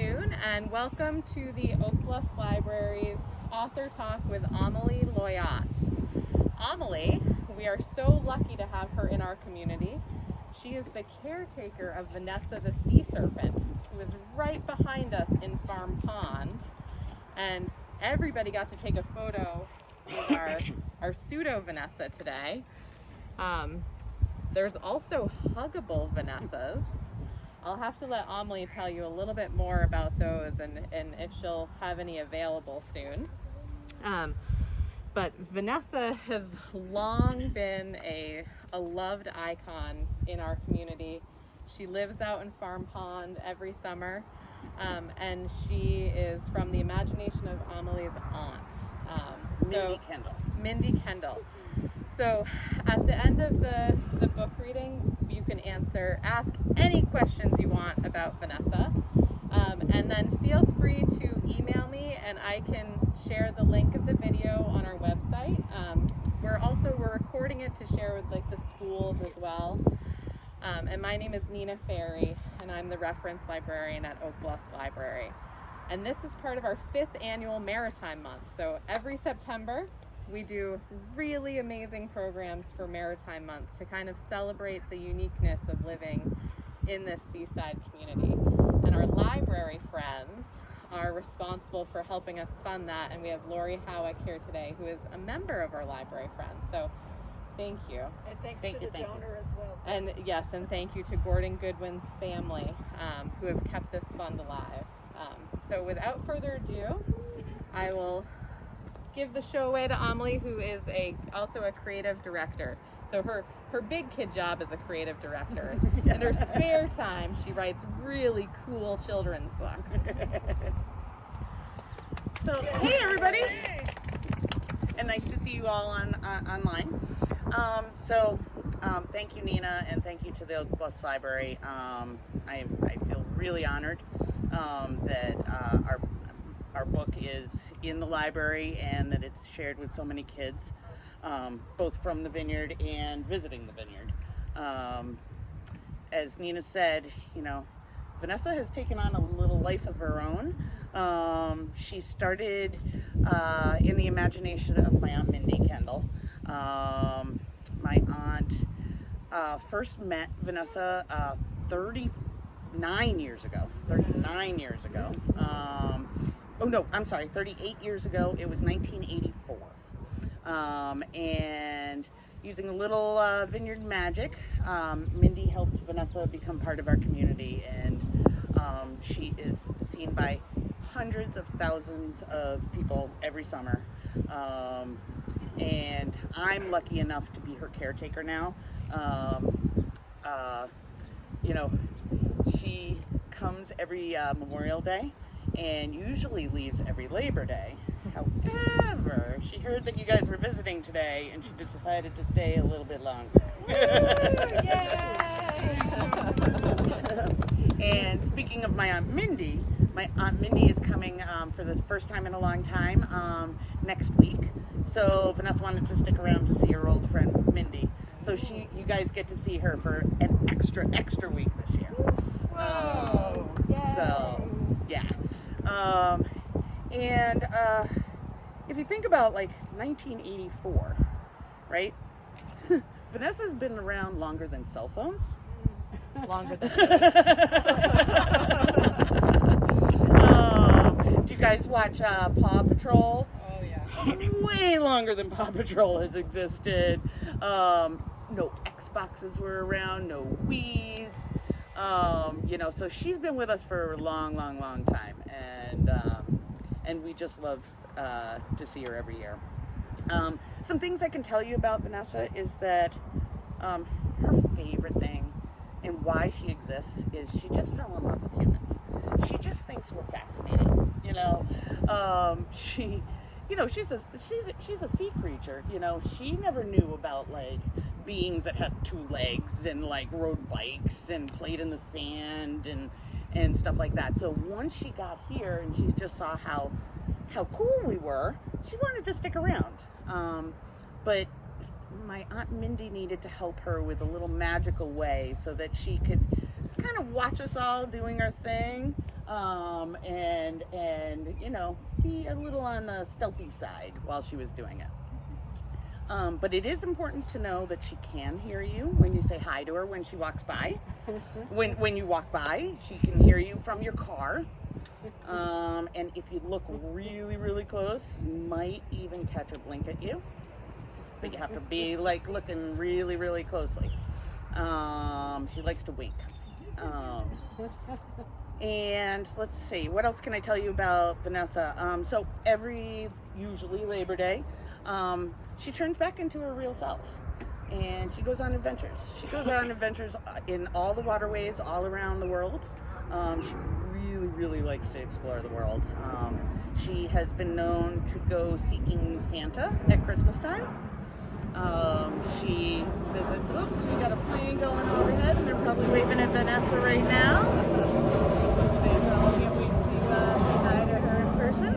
afternoon and welcome to the Oak Bluffs Library's Author Talk with Amelie Loyot. Amelie, we are so lucky to have her in our community. She is the caretaker of Vanessa the Sea Serpent, who is right behind us in Farm Pond. And everybody got to take a photo with our pseudo Vanessa today. There's also Huggable Vanessas. I'll have to let Amelie tell you a little bit more about those and if she'll have any available soon. But Vanessa has long been a loved icon in our community. She lives out in Farm Pond every summer, and she is from the imagination of Amelie's aunt. Mindy Kendall. So at the end of the book reading, you can ask any questions you want about Vanessa, and then feel free to email me and I can share the link of the video on our website. We're recording it to share with the schools as well. And my name is Nina Ferry and I'm the reference librarian at Oak Bluffs Library. And this is part of our 5th annual Maritime Month. So every September, we do really amazing programs for Maritime Month to kind of celebrate the uniqueness of living in this seaside community. And our library friends are responsible for helping us fund that. And we have Lori Howick here today, who is a member of our library friends. So thank you. And thanks to the donor as well. And yes, and thank you to Gordon Goodwin's family, who have kept this fund alive. So without further ado, I will give the show away to Amelie, who is also a creative director. So her big kid job is a creative director. In her spare time, she writes really cool children's books. So, hey everybody! And nice to see you all online. Thank you, Nina, and thank you to the Oak Bluffs Library. I feel really honored that our book is in the library and that it's shared with so many kids, both from the Vineyard and visiting the Vineyard. As Nina said, Vanessa has taken on a little life of her own. She started in the imagination of my Aunt Mindy Kendall. My aunt first met Vanessa 39 years ago. 38 years ago. It was 1984. And using a little Vineyard magic, Mindy helped Vanessa become part of our community, and she is seen by hundreds of thousands of people every summer. And I'm lucky enough to be her caretaker now. She comes every Memorial Day and usually leaves every Labor Day. However, she heard that you guys were visiting today and she decided to stay a little bit longer. And speaking of my Aunt Mindy is coming for the first time in a long time next week. So Vanessa wanted to stick around to see her old friend Mindy. So you guys get to see her for an extra week this year. Whoa! So, yeah. If you think about 1984, right? Vanessa's been around longer than cell phones. Longer than Do you guys watch Paw Patrol? Oh yeah. Way longer than Paw Patrol has existed. No Xboxes were around, no Wii's. So she's been with us for a long time, and we just love to see her every year. Some things I can tell you about Vanessa is that her favorite thing and why she exists is she just fell in love with humans. She just thinks we're fascinating. She's a sea creature. She never knew about beings that had 2 legs and rode bikes and played in the sand and stuff like that. So once she got here and she just saw how cool we were, she wanted to stick around. But my Aunt Mindy needed to help her with a little magical way so that she could kind of watch us all doing our thing, and you know, be a little on the stealthy side while she was doing it. But it is important to know that she can hear you when you say hi to her when she walks by. When you walk by, she can hear you from your car. And if you look really, really close, you might even catch her blink at you. But you have to be like looking really, really closely. She likes to wink. And let's see, what else can I tell you about Vanessa? So usually Labor Day, she turns back into her real self. And she goes on adventures. She goes on adventures in all the waterways all around the world. She really, really likes to explore the world. She has been known to go seeking Santa at Christmas time. She visits, oops, we got a plane going overhead and they're probably waving at Vanessa right now. They probably can't wait to say hi to her in person.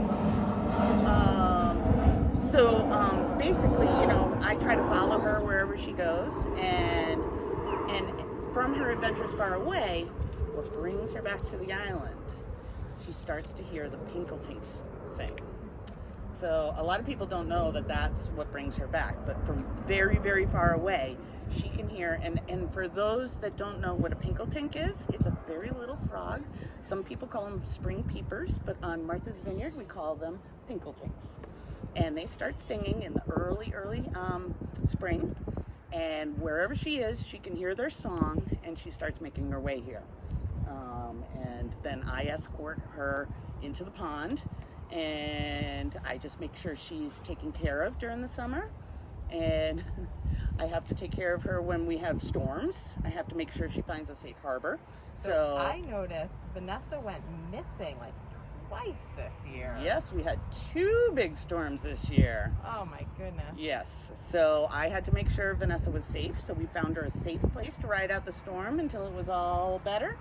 Basically, you know, I try to follow her wherever she goes, and from her adventures far away, what brings her back to the island, she starts to hear the Pinkeltings sing. So a lot of people don't know that that's what brings her back, but from very, very far away, she can hear, and for those that don't know what a Pinkeltink is, it's a very little frog. Some people call them spring peepers, but on Martha's Vineyard, we call them Pinkeltinks. And they start singing in the early spring, and wherever she is, she can hear their song, and she starts making her way here. And then I escort her into the pond, and I just make sure she's taken care of during the summer. And I have to take care of her when we have storms. I have to make sure she finds a safe harbor. So I noticed Vanessa went missing like twice this year. Yes, we had 2 big storms this year. Oh my goodness. Yes, so I had to make sure Vanessa was safe, so we found her a safe place to ride out the storm until it was all better,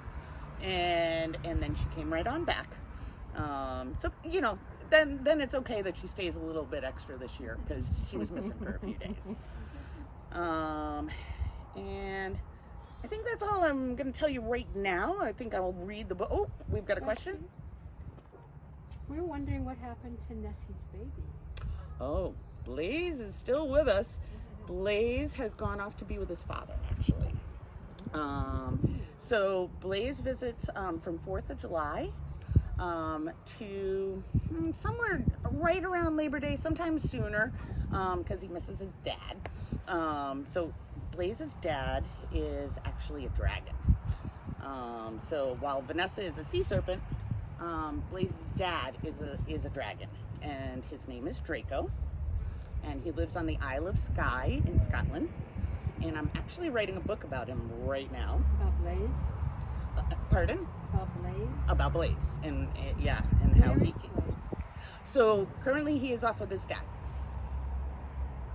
and then she came right on back. So, you know, then it's okay that she stays a little bit extra this year because she was missing for a few days. And I think that's all I'm going to tell you right now. I think I'll read the book. Oh, we've got a question. We were wondering what happened to Nessie's baby. Oh, Blaze is still with us. Blaze has gone off to be with his father, actually. So Blaze visits from 4th of July to somewhere right around Labor Day, sometimes sooner, because he misses his dad. So Blaze's dad is actually a dragon. So while Vanessa is a sea serpent, Blaze's dad is a dragon, and his name is Draco, and he lives on the Isle of Skye in Scotland, and I'm actually writing a book about him right now. About Blaze? Pardon? About Blaze? About Blaze, and how Where he is came. Blaze? So currently he is off with his dad.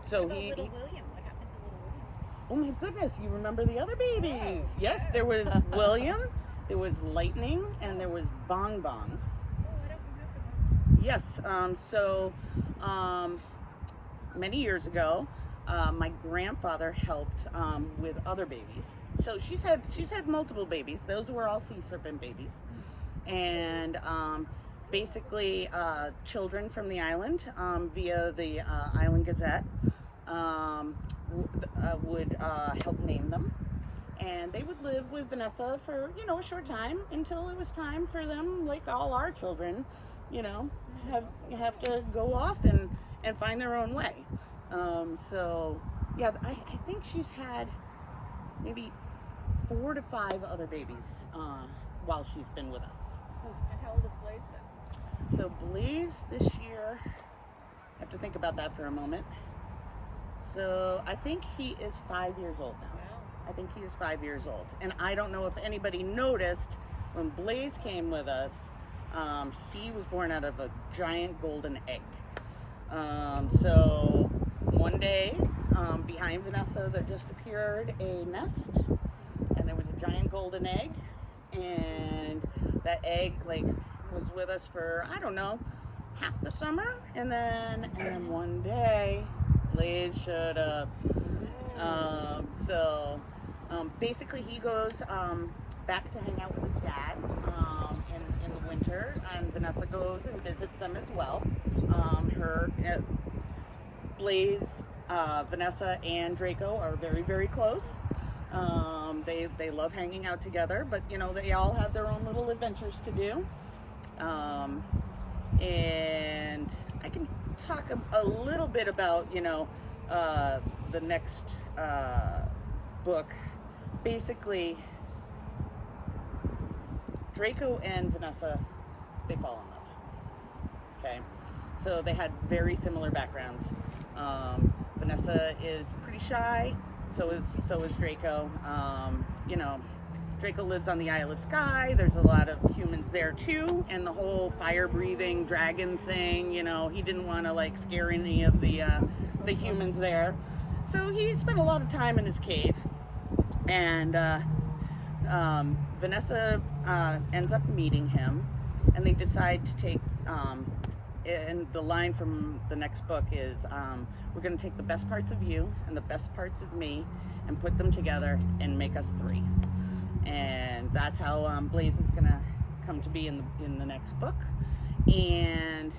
So What about he little William? What happened to little William? oh my goodness, you remember the other babies? Yes, there was William, there was Lightning, and there was Bong Bong. Oh, I don't remember that. Yes, many years ago, my grandfather helped with other babies. So she's had multiple babies. Those were all sea serpent babies, and basically children from the island via the Island Gazette would help name them, and they would live with Vanessa for a short time until it was time for them, like all our children, have to go off and find their own way. So yeah, I think she's had maybe 4 to 5 other babies while she's been with us. And how old is Blaze then? So Blaze this year, I have to think about that for a moment. So I think he is 5 years old now. Wow. I think he is 5 years old. And I don't know if anybody noticed when Blaze came with us, he was born out of a giant golden egg. So one day, behind Vanessa, there just appeared a nest, and there was a giant golden egg, and that egg was with us for, I don't know, half the summer, and then one day Blaze showed up. Basically he goes back to hang out with his dad in the winter, and Vanessa goes and visits them as well. Blaze, Vanessa and Draco are very, very close. They love hanging out together, but you know, they all have their own little adventures to do. And I can talk a little bit about, you know, the next book. Basically, Draco and Vanessa, they fall in love. Okay, so they had very similar backgrounds. Vanessa is pretty shy, so is Draco. You know, Draco lives on the Isle of Skye. There's a lot of humans there too, and the whole fire-breathing dragon thing. You know, he didn't want to like scare any of the humans there, so he spent a lot of time in his cave. And Vanessa ends up meeting him, and they decide to take. And the line from the next book is, we're going to take the best parts of you and the best parts of me and put them together and make us three. And that's how Blaze is going to come to be in the next book. And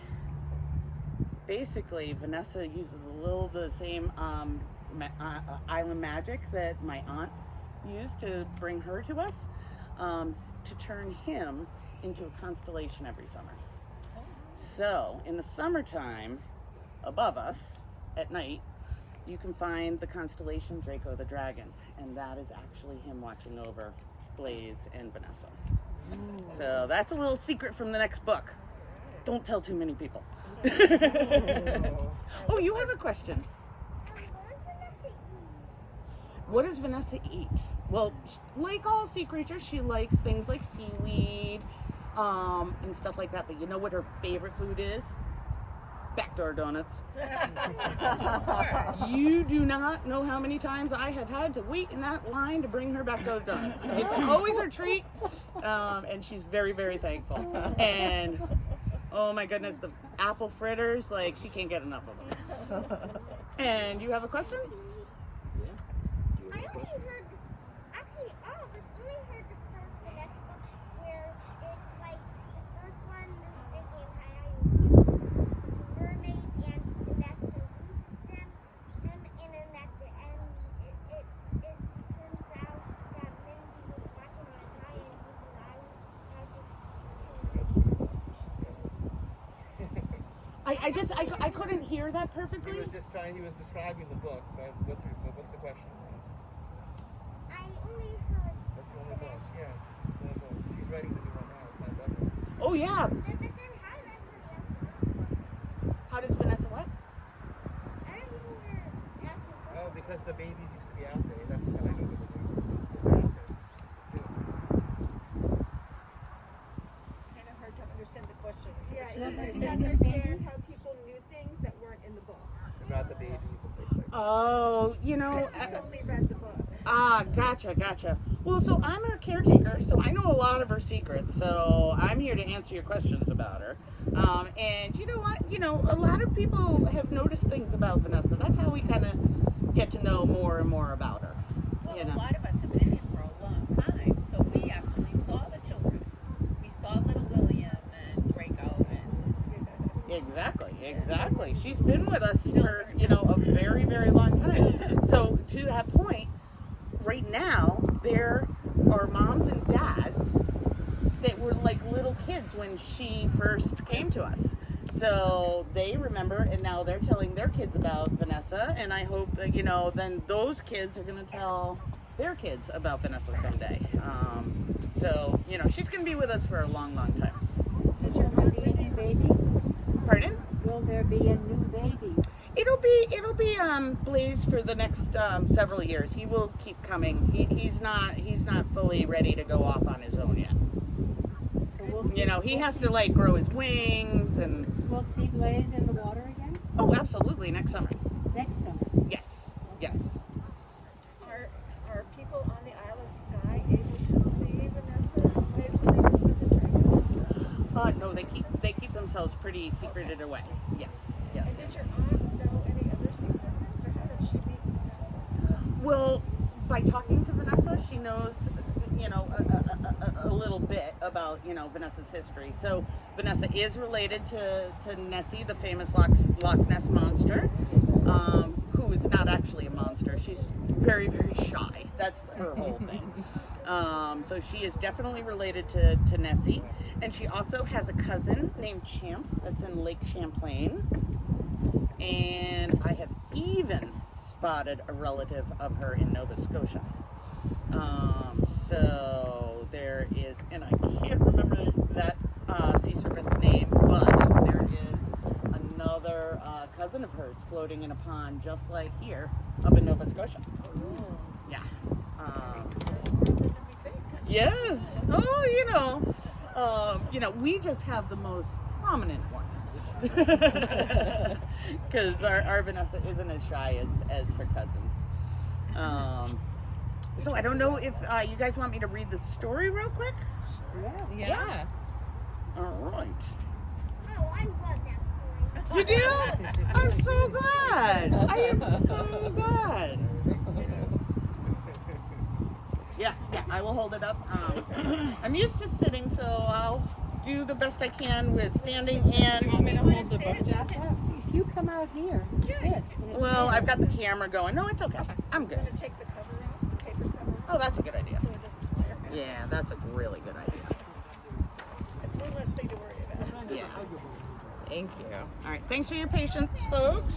basically, Vanessa uses a little the same island magic that my aunt used to bring her to us, to turn him into a constellation every summer. So, in the summertime, above us, at night, you can find the constellation Draco the Dragon, and that is actually him watching over Blaze and Vanessa. So that's a little secret from the next book. Don't tell too many people. Oh, you have a question. What does Vanessa eat? Well, like all sea creatures, she likes things like seaweed, and stuff like that, but you know what her favorite food is? Backdoor donuts. You do not know how many times I have had to wait in that line to bring her backdoor donuts. It's always her treat, and she's very, very thankful. And oh my goodness, the apple fritters, like she can't get enough of them. And you have a question? I only heard, actually, all of us only heard the first Vanessa book, where it's like the first one is the entire mermaids and Vanessa loses them, and then at the end, it turns out that Mindy was watching on a giant using I couldn't hear that perfectly. He was describing the book, but what's the question? I only heard. That's the only book, yeah. The only book. She's writing the new one now, it's not done. Oh yeah. But then how does Vanessa? How does Vanessa what? I remember asking. Oh, because the babies used to be out there. That's how I know that they're out there. Kind of hard to understand the question. Yeah, She you doesn't can know understand how people knew things that weren't in the book. About the babies and things like that. Oh, you know. I only read the book. Gotcha. Well, so I'm her caretaker, so I know a lot of her secrets, so I'm here to answer your questions about her. And you know what? You know, a lot of people have noticed things about Vanessa. That's how we kind of get to know more and more about her. Well, You know. a lot of us have been here for a long time, so we actually saw the children. We saw little William and Draco and Exactly. She's been with us for, you know, a very, very long time. So to that point, right now, there are moms and dads that were like little kids when she first came to us. So they remember, and now they're telling their kids about Vanessa, and I hope that, you know, then those kids are going to tell their kids about Vanessa someday. So, you know, she's going to be with us for a long, long time. Will there be a new baby? Pardon? Will there be a new baby? It'll be Blaze for the next several years. He will keep coming. He's not fully ready to go off on his own yet. So we'll see, You know, he has to like grow his wings and. we'll see Blaze in the water again Oh, absolutely, next summer. next summer. Yes. Are people on the Isle of Skye able to see Vanessa occasionally with the dragon? No, they keep themselves pretty secreted away. Yes. And did your aunt know any other sea serpents, or how did she meet Vanessa? Well, by talking to Vanessa, she knows, you know, a little bit about, you know, Vanessa's history. So Vanessa is related to Nessie, the famous Loch Ness monster, who is not actually a monster. She's very, very shy. That's her whole thing. So she is definitely related to Nessie. And she also has a cousin named Champ that's in Lake Champlain. And I have even spotted a relative of her in Nova Scotia. So there is, and I can't remember that sea serpent's name, but there is another cousin of hers floating in a pond just like here up in Nova Scotia. Yeah. Yes. Oh, you know, we just have the most prominent one. Because our Vanessa isn't as shy as her cousins. So I don't know if you guys want me to read the story real quick? Yeah. All right. Oh, I love that story. You do? I'm so glad. I am so glad. Yeah, I will hold it up. I'm used to sitting, so I'll do the best I can with standing and... Want me to hold the book, Jeff? If you come out here, sit. Well, I've got the camera going. No, it's okay. I'm good. I'm gonna take the cover off, the paper cover. Oh, that's a good idea. So it doesn't flare. Yeah, that's a really good idea. It's one less thing to worry about. Yeah. Thank you. All right. Thanks for your patience, folks.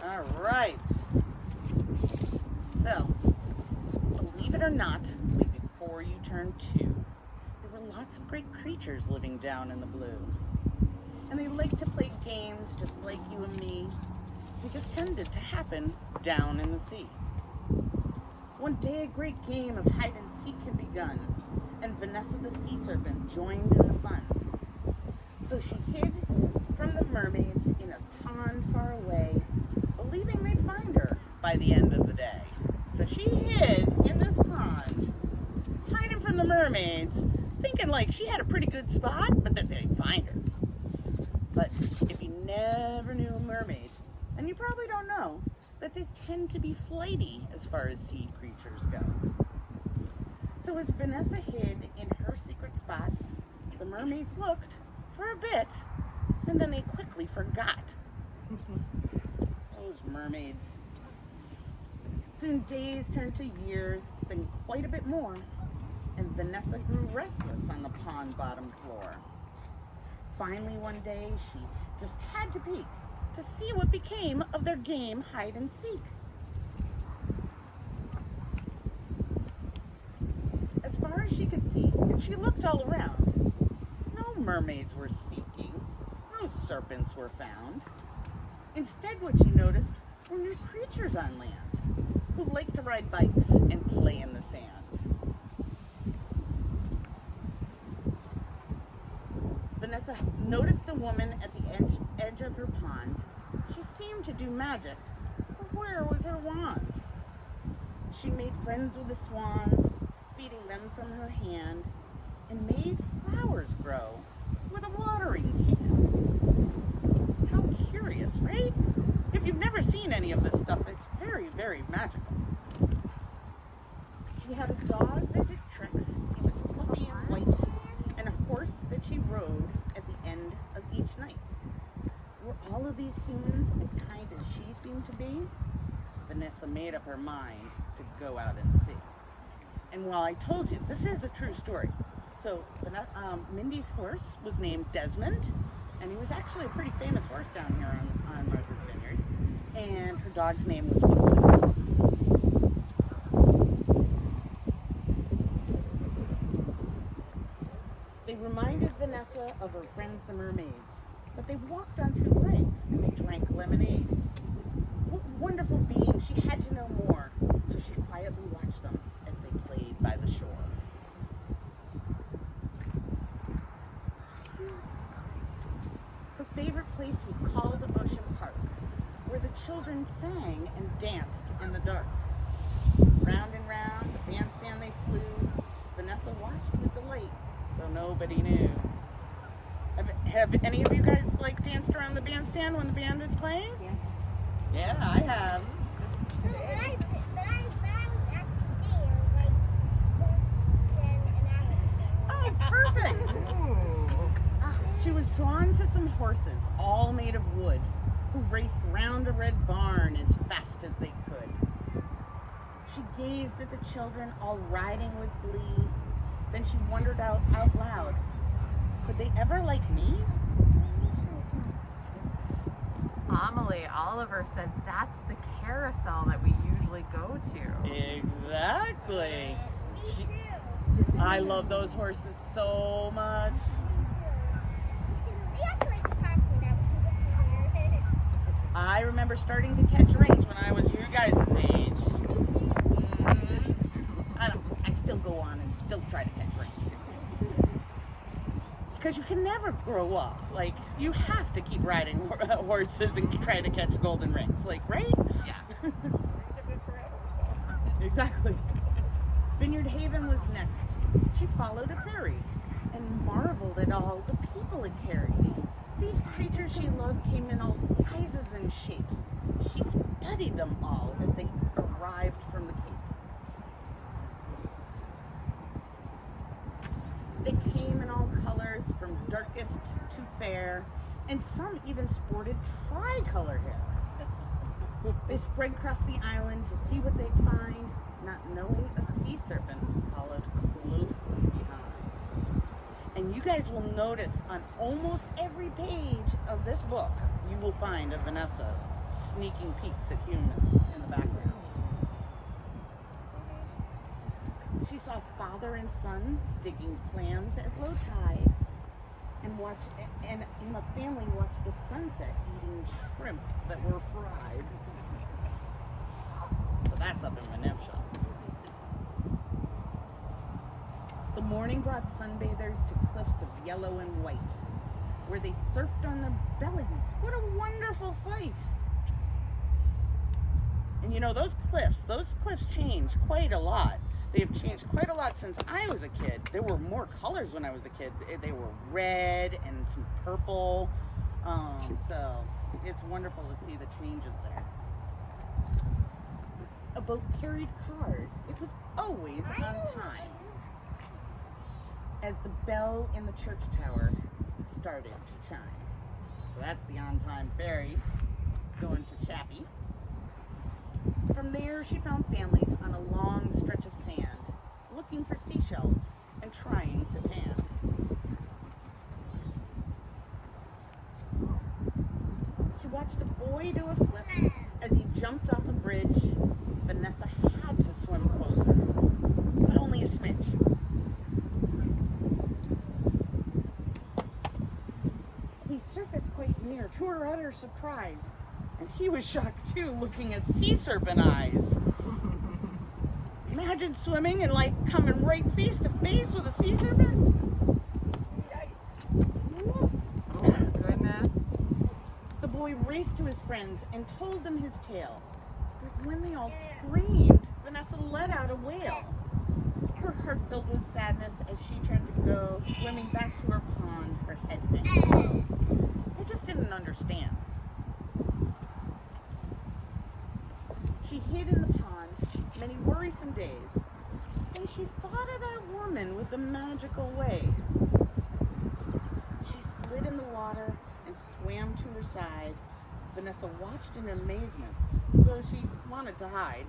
All right. So, believe it or not, before you turn 2, there were lots of great creatures living down in the blue. And they liked to play games just like you and me. They just tended to happen down in the sea. One day a great game of hide and seek had begun, and Vanessa the Sea Serpent joined in the fun. So she hid from the mermaids in a pond far away, believing they'd find her by the end of the day. So she hid in this pond, hiding from the mermaids, thinking like she had a pretty good spot, but that they'd find her. But if you never knew mermaids, then you probably don't know that they tend to be flighty as far as sea creatures go. So as Vanessa hid in her secret spot, the mermaids looked for a bit, and then they quickly forgot. Those mermaids. Soon days turned to years, then quite a bit more, and Vanessa grew restless on the pond bottom floor. Finally one day, she just had to peek to see what became of their game hide and seek. As far as she could see, she looked all around. No mermaids were seeking, no serpents were found. Instead, what she noticed were new creatures on land, who liked to ride bikes and play in the sand. Vanessa noticed a woman at the edge of her pond. She seemed to do magic, but where was her wand? She made friends with the swans, feeding them from her hand, and made flowers grow with a watering can. How curious, right? If you've never seen any of this stuff, it's very, very magical. She had a dog that did tricks. He was fluffy and white, and a horse that she rode at the end of each night. Were all of these humans as kind as she seemed to be? Vanessa made up her mind to go out and see. And while I told you, this is a true story. So Mindy's horse was named Desmond, and he was actually a pretty famous horse down here on Martha's Vineyard. And her dog's name was Wilson. They reminded Vanessa of her friends the mermaids, but they walked on 2 legs and they drank lemonade. What wonderful beings, she had to know more, so she quietly watched them as they played by the shore. Her favorite place was called Ocean Park, where the children sang and danced in the dark. Round and round, the bandstand they flew. Vanessa watched with delight, though nobody knew. Have any of you guys danced around the bandstand when the band is playing? Yes. Yeah, I have. But I drawn to some horses, all made of wood, who raced round a red barn as fast as they could. She gazed at the children all riding with glee. Then she wondered out loud, could they ever like me? Amelie, Oliver said that's the carousel that we usually go to. Exactly. Me She- too. I love those horses so much. We also like the park when I was here. I remember starting to catch rings when I was your guys' age. I still go on and still try to catch rings. Because you can never grow up. Like, you have to keep riding horses and try to catch golden rings. Like, right? Yes. Rings are good forever, so. Exactly. Vineyard Haven was next. She followed a ferry and marveled at all the people it carried. These creatures she loved came in all sizes and shapes. She studied them all as they arrived from the Cape. They came in all colors, from darkest to fair, and some even sported tricolor hair. They spread across the island to see what they'd find, not knowing a sea serpent followed closely behind. And you guys will notice on almost every page of this book, you will find a Vanessa sneaking peeks at humans in the background. She saw father and son digging clams at low tide, and a family watched the sunset eating shrimp that were fried. So that's up in Menemsha. The morning brought sunbathers to cliffs of yellow and white, where they surfed on their bellies. What a wonderful sight! And you know, those cliffs change quite a lot. They've changed quite a lot since I was a kid. There were more colors when I was a kid. They were red and some purple. So it's wonderful to see the changes there. A boat carried cars. It was always on time. As the bell in the church tower started to chime. So that's the on-time ferry going to Chappie. From there, she found families on a long stretch of sand, looking for seashells and trying to tan. She watched a boy do a flip as he jumped off a bridge. Vanessa had to swim closer, but only a smidge. He surfaced quite near, to her utter surprise. And he was shocked too, looking at sea serpent eyes. Imagine swimming and coming right face to face with a sea serpent. Oh my goodness. The boy raced to his friends and told them his tale. But when they all screamed, Vanessa let out a wail. Her heart filled with sadness as she turned to go, swimming back to her pond, her head bent low. They just didn't understand. She hid in the pond many worrisome days. Then she thought of that woman with the magical ways. She slid in the water and swam to her side. Vanessa watched in amazement, though she wanted to hide.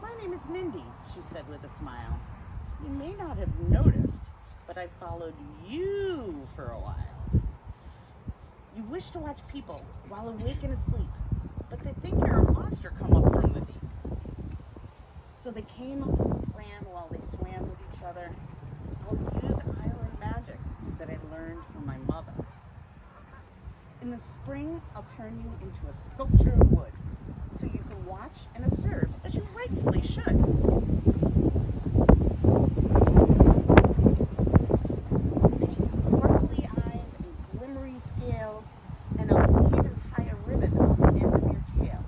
My name is Mindy, she said with a smile. You may not have noticed, but I followed you for a while. You wish to watch people while awake and asleep, but they think you're a monster come up from the deep. So they came up with a plan while they swam with each other. I'll use island magic that I learned from my mother. In the spring, I'll turn you into a sculpture of wood, so you can watch and observe as you rightfully should. Sparkly eyes and glimmery scales, and I'll even tie a ribbon on the end of your tail.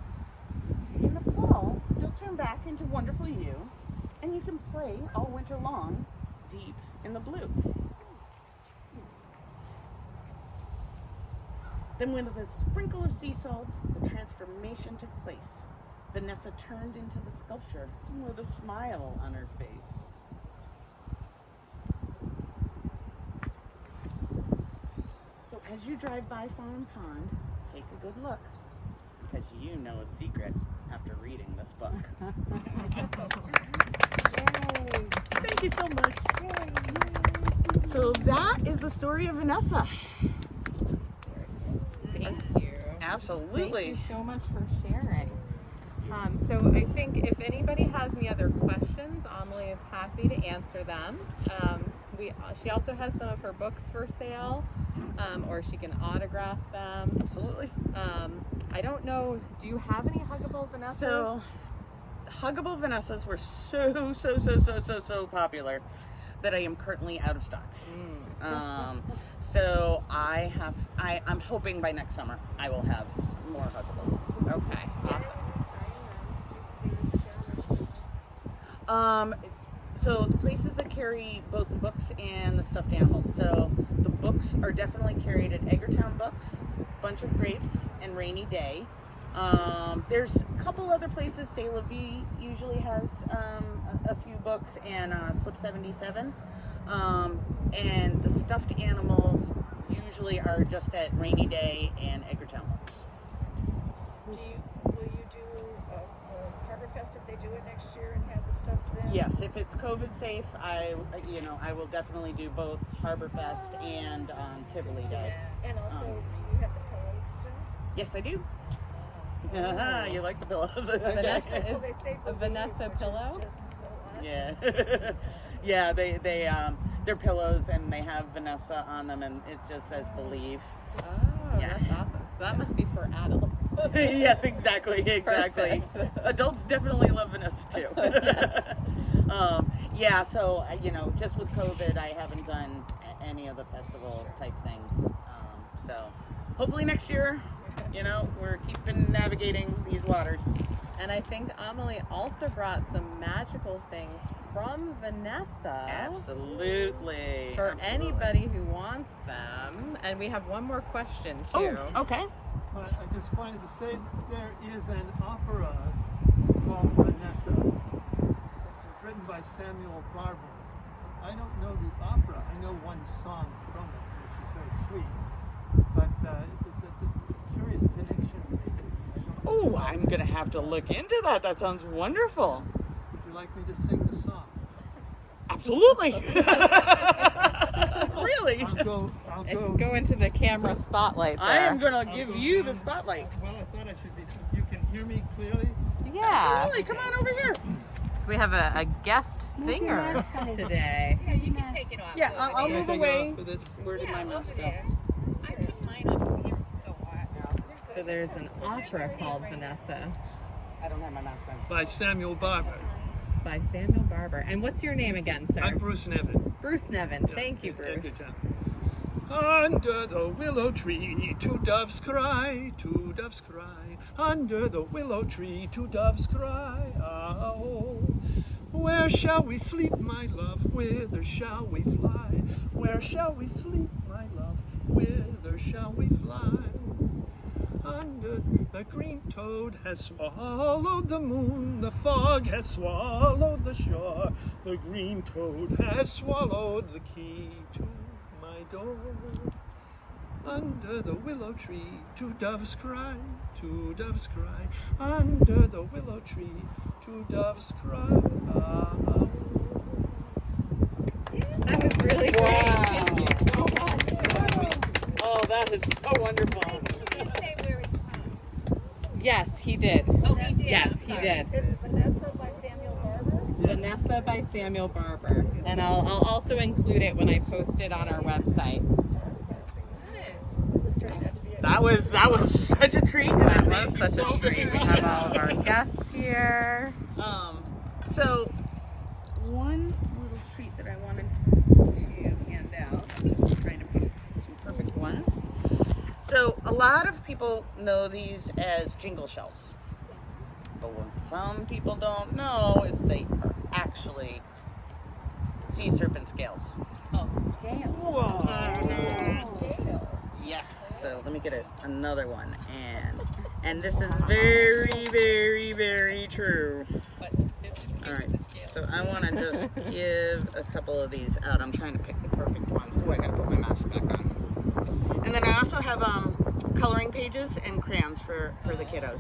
In the fall, you'll turn back into wonderful you, and you can play all winter long, deep in the blue. Then with a sprinkle of sea salt, the transformation took place. Vanessa turned into the sculpture with a smile on her face. you drive by Farm Pond, take a good look, because you know a secret after reading this book. Thank you so much. So that is the story of Vanessa. Thank you. Absolutely. Thank you so much for sharing. So I think if anybody has any other questions, Amelie is happy to answer them. She also has some of her books for sale, or she can autograph them. Absolutely. I don't know, do you have any Huggable Vanessas? So, Huggable Vanessas were so popular that I am currently out of stock. So I'm hoping by next summer I will have more Huggables. Okay, awesome. So the places that carry both the books and the stuffed animals. So the books are definitely carried at Eggertown Books, Bunch of Grapes, and Rainy Day. There's a couple other places. C'est La Vie usually has a few books, and Slip 77. And the stuffed animals usually are just at Rainy Day and Eggertown Books. Will you do Harbor Fest if they do it next year and have the stuff then? Yes, if it's COVID safe, I will definitely do both Harbor Fest and Tivoli Day. And also, do you have the pillows still? Yes, I do. You like the pillows? Vanessa Well, they say a Vanessa which is pillow? just so awesome. Yeah, yeah. They're pillows and they have Vanessa on them, and it just says "Believe." Oh, Yeah. that's awesome. So that must be for adults. Yes, exactly. Perfect. Adults definitely love Vanessa too. Yes. Yeah. So just with COVID, I haven't done any of the festival type things. So hopefully next year, we're keeping navigating these waters. And I think Amelie also brought some magical things from Vanessa. Absolutely. For Absolutely. anybody who wants them. And we have one more question too. Oh, okay. But I just wanted to say there is an opera called Vanessa. It was written by Samuel Barber. I don't know the opera. I know one song from it, which is very sweet. But it's a curious connection. Oh, I'm going to have to look into that. That sounds wonderful. Would you like me to sing the song? Absolutely. Really? I'll go. Go into the camera spotlight there. I am going to I'll give go you down. the spotlight. Well, I thought I should be. You can hear me clearly? Yeah. Absolutely. Come on over here. So we have a guest Move your singer mask, honey. today. Yeah, you can take it off. Yeah, over I'll there. move Take it away. off for this. Where did my Yeah, mouse over go? there. I took mine off over here. So hot. So there's an opera called Vanessa I don't have my mask on. By Samuel Barber. by Samuel Barber. And what's your name again, sir? I'm Bruce Nevin. Bruce Nevin. Yeah, Thank you, Bruce. good job. Under the willow tree, two doves cry, two doves cry. Under the willow tree, two doves cry. Oh, where shall we sleep, my love? Whither shall we fly? Where shall we sleep, my love? Whither shall we fly? Under the green toad has swallowed the moon, the fog has swallowed the shore, the green toad has swallowed the key to my door. Under the willow tree, two doves cry, two doves cry. Under the willow tree, two doves cry. That was really great. Wow. Thank you so much. Oh, that is so wonderful. Did you say where it's from? Yes, he did. Oh, he did. Yes, I'm he sorry. did. It's Vanessa by Samuel Barber. Vanessa by Samuel Barber. And I'll also include it when I post it on our website. This is turned out to be a That was such a treat. That Thank was you such so a treat. We very have much. all of our guests here. So one little treat that I wanted to hand out. I'm just trying to pick some perfect ones. So a lot of people know these as jingle shells, but what some people don't know is they are actually sea serpent scales. Oh, scale. Whoa! Yes. So let me get another one, and this is very, very, very true. But it's All right. the scale. So I want to just give a couple of these out. I'm trying to pick the perfect ones. Oh, I gotta put my mask back on. And And then I also have coloring pages and crayons for the kiddos.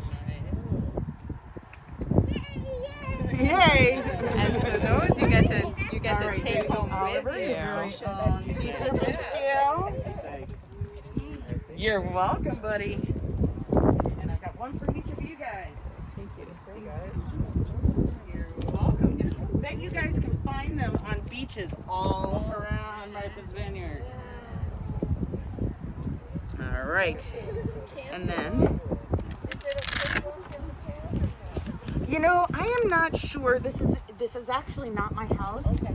Yay! And so those you get to take home with you. She said the scale. You're welcome, buddy. And I've got one for each of you guys. Thank you. You're welcome. I bet you guys can find them on beaches all around Martha's Vineyard. All right. And then, you know, I am not sure. This is actually not my house. Okay.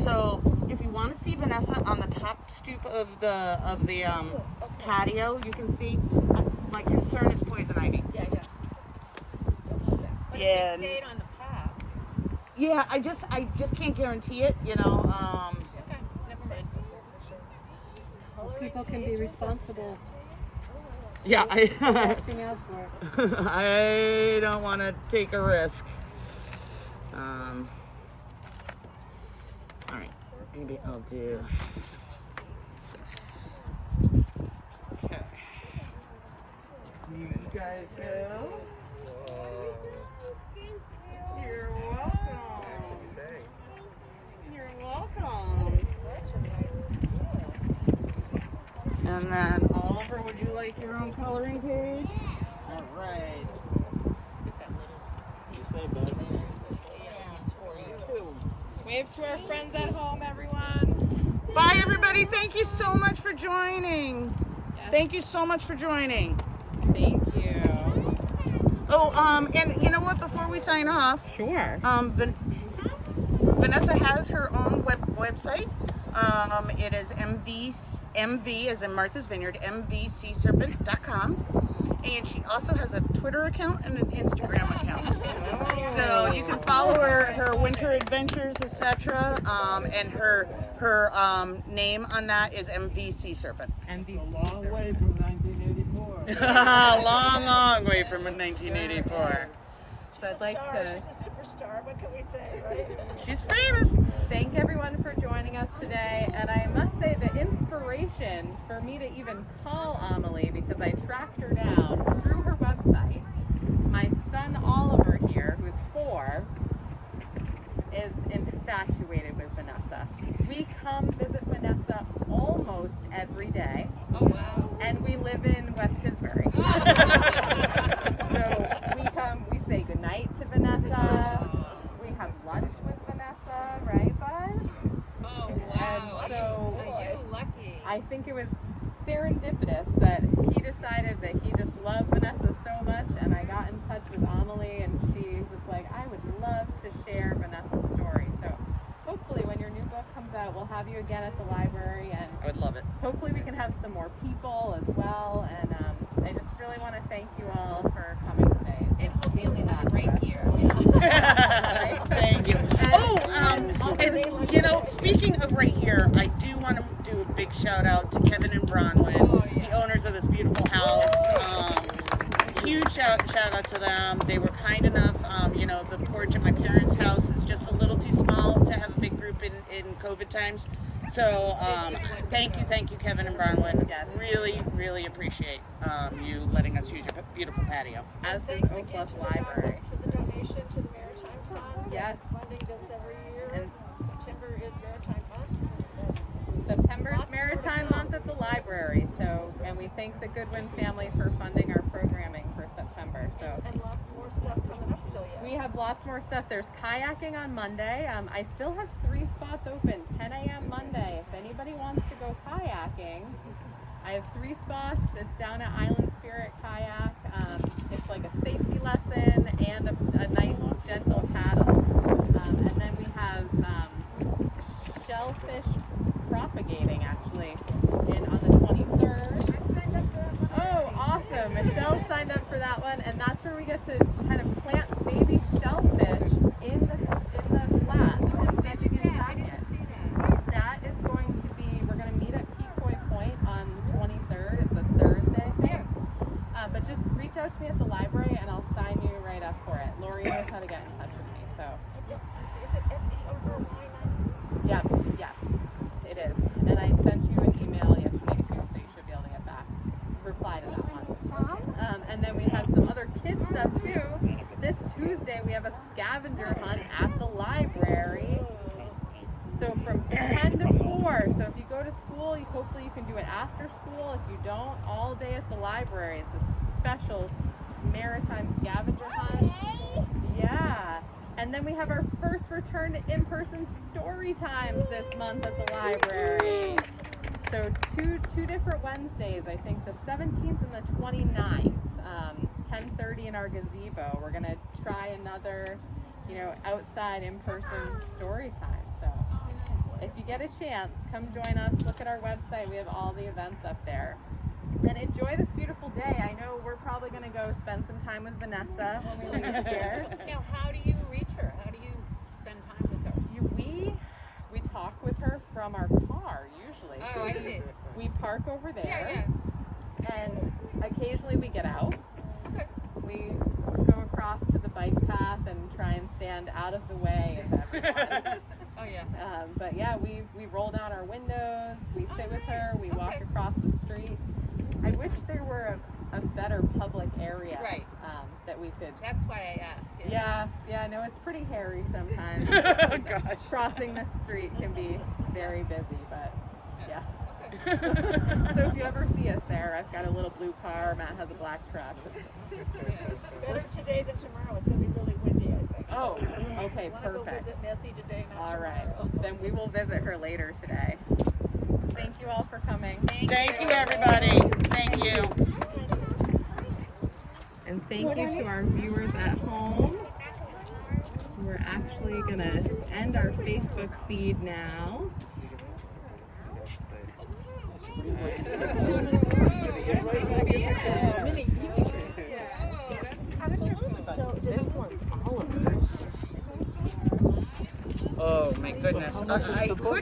So if you want to see Vanessa on the top stoop of the patio, you can see. My concern is poison ivy. Yeah. But Yeah. if it stayed on the path. Yeah, I just can't guarantee it. You know. Okay, never mind. People can be responsible Yeah, watching out for it. I don't want to take a risk. All right, maybe I'll do this. Okay. You guys go. You're welcome. You're welcome. And then Oliver, would you like your own coloring page? All right. You say, bud. Wave to our friends at home, everyone. Bye, everybody. Thank you so much for joining. Yes. Thank you so much for joining. Thank you. Oh, and you know what? Before we sign off, Sure. Vanessa has her own website. It is MV as in Martha's Vineyard, mvseaserpent.com. And she also has a Twitter account and an Instagram account. So you can follow her winter adventures, etc. And her name on that is MV Sea Serpent. MV. A long way from 1984. long way from 1984. So I'd like to She's a superstar. What can we say, right? She's famous. thank everyone for joining us today. And I must say the inspiration for me to even call Amelie, because I tracked her down through her website. My son Oliver here, who's 4, is infatuated with Vanessa. We come visit Vanessa almost every day. Oh, wow. And we live in West Tisbury. So we come, we say goodnight to Vanessa. We have lunch with Vanessa, right, bud? Oh, wow. And so You lucky. I think it was serendipitous that he decided that he just loved Vanessa so much, and I got in touch with Amelie, and she was like, I would love to share Vanessa's story. So hopefully when your new book comes out, we'll have you again at the library, and I would love it. hopefully we can have some more people as well. And I just really want to thank you all for coming today. And hopefully we'll have a great year. Thank you. Oh, and you know, speaking of right here, I do want to do a big shout out to Kevin and Bronwyn, the owners of this beautiful house. Huge shout out to them. They were kind enough. You know, the porch at my parents' house is just a little too small to have a big group in COVID times. So thank you, Kevin and Bronwyn. Yes. Really appreciate you letting us use your beautiful patio. As does Thanks Oak again Bluffs to the Library. Huggables for the donation to the Maritime Fund. Yes. Funding this every year. And September is Maritime Month. September's Lots more to Maritime come. Month at the library. So, and we thank the Goodwin family for funding our programming for September. So. And lots more stuff coming up still yet. We have lots more stuff. There's kayaking on Monday. I still have 3 spots open, 10 a.m. Monday. If anybody wants to go kayaking, I have 3 spots. It's down at Island Spirit Kayak. It's like a safety lesson and a nice gentle paddle. And then we have shellfish propagating actually on the 23rd. Oh, awesome. Michelle signed up for that one, and that's where we get to kind of plant baby shellfish in the flats and see if you can tag it. That is going to be, we're going to meet at Peacoy Point on the 23rd. It's a Thursday thing. But just reach out to me at the library and I'll sign you right up for it. Lori knows how to get in touch with me. So. Is it FEOY9? Yeah, yes, it is. And I sent you an email yesterday too, so you should be able to get outside of that one. And then we have some other kids stuff too. This Tuesday we have a scavenger hunt at the library. So from 10 to 4. So if you go to school, hopefully you can do it after school. If you don't, all day at the library. It's a special maritime scavenger hunt. Yeah. And then we have our first return to in-person story times this month at the library. So two different Wednesdays, I think the 17th and the 29th, 10:30 in our gazebo. We're gonna try another, outside in-person story time. So if you get a chance, come join us. Look at our website. We have all the events up there. And enjoy this beautiful day. I know we're probably gonna go spend some time with Vanessa when we leave here. Now, how do you reach her? How do you spend time with her? We talk with her from our car usually. Oh, So I see. we park over there, Yeah. and occasionally we get out. Okay. We go across to the bike path and try and stand out of the way of everyone. Oh, yeah. But yeah, we roll down our windows, we sit with her, we walk across the street. I wish there were a better public area Right. that we could. That's why I asked. Yeah, no, it's pretty hairy sometimes. Oh gosh. Crossing the street can be very busy, but yeah. Okay. So if you ever see us there, I've got a little blue car, Matt has a black truck. Better today than tomorrow. It's gonna be really windy, I think. Oh, okay, Wanna go perfect. visit Nessie today, not All right, tomorrow. then we will visit her later today. Thank you all for coming. Thank you, everybody. Thank you. And thank you to our viewers at home. We're actually gonna end our Facebook feed now. Oh my goodness. I could